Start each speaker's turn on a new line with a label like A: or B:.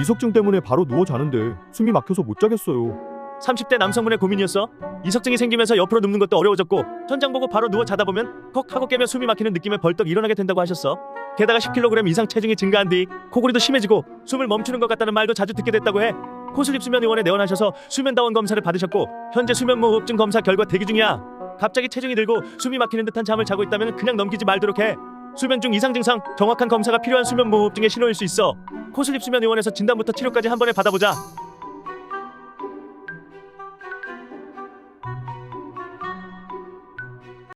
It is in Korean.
A: 이석증 때문에 바로 누워 자는데 숨이 막혀서 못 자겠어요.
B: 30대 남성분의 고민이었어? 이석증이 생기면서 옆으로 눕는 것도 어려워졌고 천장 보고 바로 누워 자다 보면 헉 하고 깨며 숨이 막히는 느낌에 벌떡 일어나게 된다고 하셨어. 게다가 10kg 이상 체중이 증가한 뒤 코골이도 심해지고 숨을 멈추는 것 같다는 말도 자주 듣게 됐다고 해. 코슬립 수면의원에 내원하셔서 수면다원 검사를 받으셨고 현재 수면무호흡증 검사 결과 대기 중이야. 갑자기 체중이 늘고 숨이 막히는 듯한 잠을 자고 있다면 그냥 넘기지 말도록 해. 수면 중 이상 증상, 정확한 검사가 필요한 수면무호흡증의 신호일 수 있어. 코슬립 수면의원에서 진단부터 치료까지 한 번에 받아보자.